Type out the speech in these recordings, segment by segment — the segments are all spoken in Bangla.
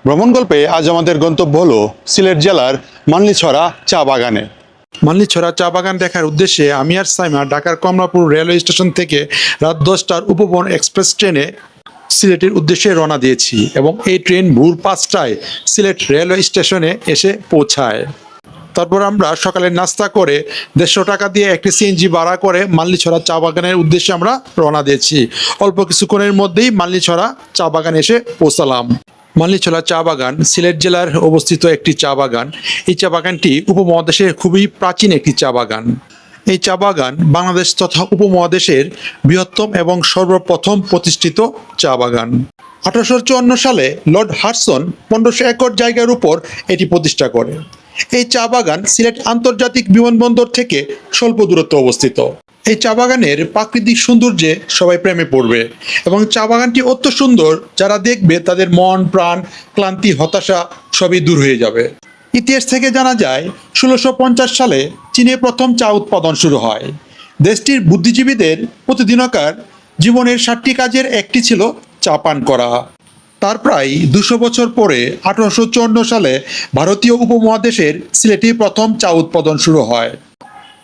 ভ্রমণ গল্পে আজ আমাদের গন্তব্য হলো সিলেট জেলার মানলিছড়া চা বাগানে। মানলিছড়া চা বাগান দেখার উদ্দেশ্যে আমি আর সাইমা ঢাকার কমলাপুর রেলওয়ে স্টেশন থেকে রাত 10টার উপবন এক্সপ্রেস ট্রেনে সিলেটের উদ্দেশ্যে রওনা দিয়েছি এবং এই ট্রেন ভোর 5টায় সিলেট রেলওয়ে স্টেশনে এসে পৌঁছায়। তারপর আমরা সকালের নাস্তা করে 150 টাকা দিয়ে একটি সিএনজি ভাড়া করে মানলিছড়া চা বাগানের উদ্দেশ্যে আমরা রওনা দিয়েছি। অল্প কিছুক্ষণের মধ্যেই মানলিছড়া চা বাগান এসে পৌঁছালাম। মানলিছড়া চা বাগান সিলেট জেলার অবস্থিত একটি চা বাগান। এই চা বাগানটি উপমহাদেশের খুবই প্রাচীন একটি চা বাগান। এই চা বাগান বাংলাদেশ তথা উপমহাদেশের বৃহত্তম এবং সর্বপ্রথম প্রতিষ্ঠিত চা বাগান। 1854 সালে লর্ড হাডসন 1500 একর জায়গার উপর এটি প্রতিষ্ঠা করে। এই চা বাগান সিলেট আন্তর্জাতিক বিমানবন্দর থেকে স্বল্প দূরত্বে অবস্থিত। এই চা বাগানের প্রাকৃতিক সৌন্দর্যে সবাই প্রেমে পড়বে এবং চা বাগানটি অত্যন্ত সুন্দর, যারা দেখবে তাদের মন প্রাণ ক্লান্তি হতাশা সবই দূর হয়ে যাবে। ইতিহাস থেকে জানা যায় 1650 সালে চীনে প্রথম চা উৎপাদন শুরু হয়। দেশটির বুদ্ধিজীবীদের প্রতিদিনকার জীবনের 7টি কাজের একটি ছিল চা পান করা। তার প্রায় 200 বছর পরে 1854 সালে ভারতীয় উপমহাদেশের সিলেটে প্রথম চা উৎপাদন শুরু হয়।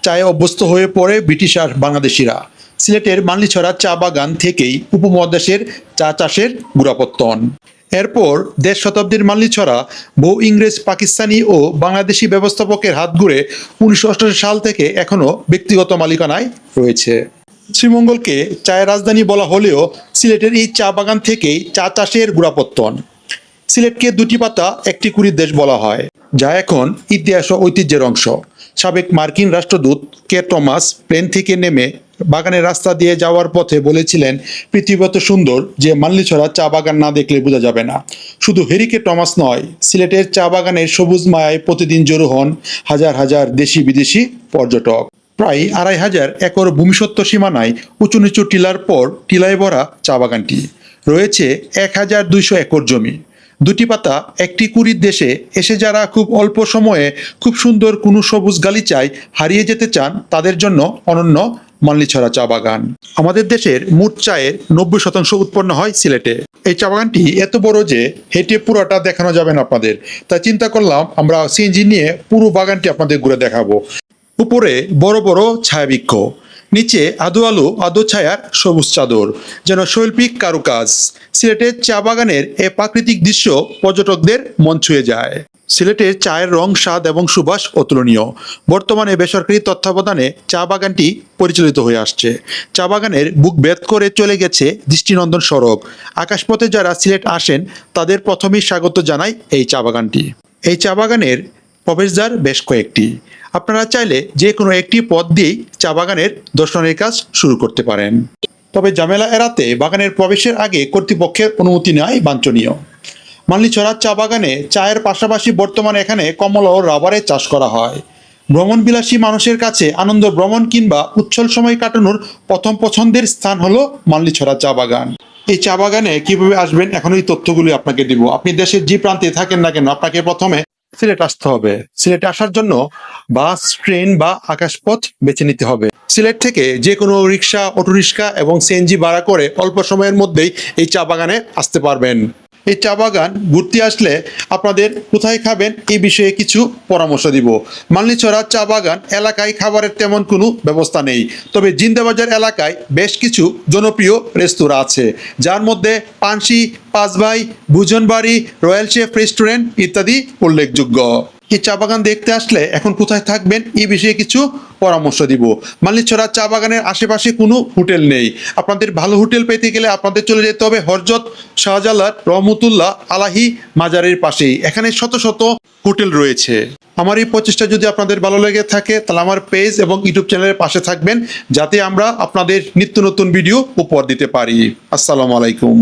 চায়ে অভ্যস্ত হয়ে পড়ে ব্রিটিশ আর বাংলাদেশিরা। সিলেটের মানলিছড়া চা বাগান থেকেই উপমহাদেশের চা চাষের গোড়াপত্তন। এরপর 1.5 শতাব্দীর মানলিছড়া বহু ইংরেজ, পাকিস্তানি ও বাংলাদেশি ব্যবস্থাপকের হাত ঘুরে 1988 সাল থেকে এখনও ব্যক্তিগত মালিকানায় রয়েছে। শ্রীমঙ্গলকে চায়ের রাজধানী বলা হলেও সিলেটের এই চা বাগান থেকেই চা চাষের গোড়াপত্তন। সিলেটকে 2টি পাতা একটি কুড়ির দেশ বলা হয়, যা এখন ইতিহাস ও ঐতিহ্যের অংশ। সাবেক মার্কিন রাষ্ট্রদূত কে টমাস প্লেন থেকে নেমে বাগানের রাস্তা দিয়ে যাওয়ার পথে বলেছিলেন, পৃথিবী এত সুন্দর যে মানলিছড়া চা বাগান না দেখলে বোঝা যাবে না। শুধু হেরি কে টমাস নয়, সিলেটের চা বাগানের সবুজ মায়ায় প্রতিদিন জড়ো হন হাজার হাজার দেশি বিদেশি পর্যটক। প্রায় 2500 একর ভূমিসত্ত্ব সীমানায় উঁচু নিচু টিলার পর টিলায় ভরা চা বাগানটি। রয়েছে 1200 একর জমি। 2টি পাতা একটি কুড়ির দেশে এসে যারা খুব অল্প সময়ে খুব সুন্দর কোনো সবুজ গালিচায় হারিয়ে যেতে চান, তাদের জন্য অনন্য মানলিছড়া চা বাগান। আমাদের দেশের মোট চায়ের 90% উৎপন্ন হয় সিলেটে। এই চা বাগানটি এত বড় যে হেঁটে পুরোটা দেখানো যাবে না আপনাদের, তাই চিন্তা করলাম আমরা সিএনজি নিয়ে পুরো বাগানটি আপনাদের ঘুরে দেখাবো। উপরে বড় বড় ছায়াবৃক্ষ, নিচে আদো আলো আদো ছায়ার সবুজ চাদর, যেন শৈল্পিক কারুকাজ। সিলেটের চা বাগানের এই প্রাকৃতিক দৃশ্য পর্যটকদের মন ছুঁয়ে যায়। সিলেটের চায়ের রং, স্বাদ এবং সুবাস অতুলনীয়। বর্তমানে বেসরকারি তত্ত্বাবধানে চা বাগানটি পরিচালিত হয়ে আসছে। চা বাগানের বুক ভেদ করে চলে গেছে দৃষ্টিনন্দন সড়ক। আকাশপথে যারা সিলেট আসেন তাদের প্রথমেই স্বাগত জানায় এই চা বাগানটি। এই চা বাগানের প্রবেশদ্বার বেশ কয়েকটি। আপনারা চাইলে যে কোনো একটি পথ দিয়েই চা বাগানের দর্শনের কাজ শুরু করতে পারেন। তবে ঝামেলা এড়াতে বাগানের প্রবেশের আগে কর্তৃপক্ষের অনুমতি নেওয়াই বাঞ্ছনীয়। মানলিছড়া চা বাগানে চায়ের পাশাপাশি বর্তমানে এখানে কমলা ও রাবারের চাষ করা হয়। ভ্রমণ বিলাসী মানুষের কাছে আনন্দ ভ্রমণ কিংবা উচ্ছল সময় কাটানোর প্রথম পছন্দের স্থান হলো মানলিছড়া চা বাগান। এই চা বাগানে কিভাবে আসবেন এখন এই তথ্যগুলি আপনাকে দিব। আপনি দেশের যে প্রান্তে থাকেন না কেন, আপনাকে প্রথমে সিলেট আসতে হবে। সিলেটে আসার জন্য বাস, ট্রেন বা আকাশপথ বেছে নিতে হবে। সিলেট থেকে যে কোনো রিক্সা, অটোরিক্সা এবং সিএনজি ভাড়া করে অল্প সময়ের মধ্যেই এই চা বাগানে আসতে পারবেন। এই চা বাগান ঘুরতে আসলে আপনাদের কোথায় খাবেন এই বিষয়ে কিছু পরামর্শ দিব। মানলিছড়া চা বাগান এলাকায় খাবারের তেমন কোনো ব্যবস্থা নেই, তবে জিন্দাবাজার এলাকায় বেশ কিছু জনপ্রিয় রেস্তোরাঁ আছে, যার মধ্যে পানসি, পাঁচ ভাই, ভুজনবাড়ি, রয়্যাল শেফ রেস্টুরেন্ট ইত্যাদি উল্লেখযোগ্য। এই চা বাগান দেখতে আসলে এখন কোথায় থাকবেন এই বিষয়ে কিছু পরামর্শ দিব। মানলিছড়া চা বাগানের আশেপাশে কোনো হোটেল নেই। আপনাদের ভালো হোটেল পেতে গেলে আপনাদের চলে যেতে হবে হযরত শাহজালাল রহমতুল্লাহ আলাহি মাজারের পাশেই। এখানে শত শত হোটেল রয়েছে। আমার এই প্রচেষ্টা যদি আপনাদের ভালো লেগে থাকে তাহলে আমার পেজ এবং ইউটিউব চ্যানেলের পাশে থাকবেন, যাতে আমরা আপনাদের নিত্য নতুন ভিডিও উপহার দিতে পারি। আসসালামু আলাইকুম।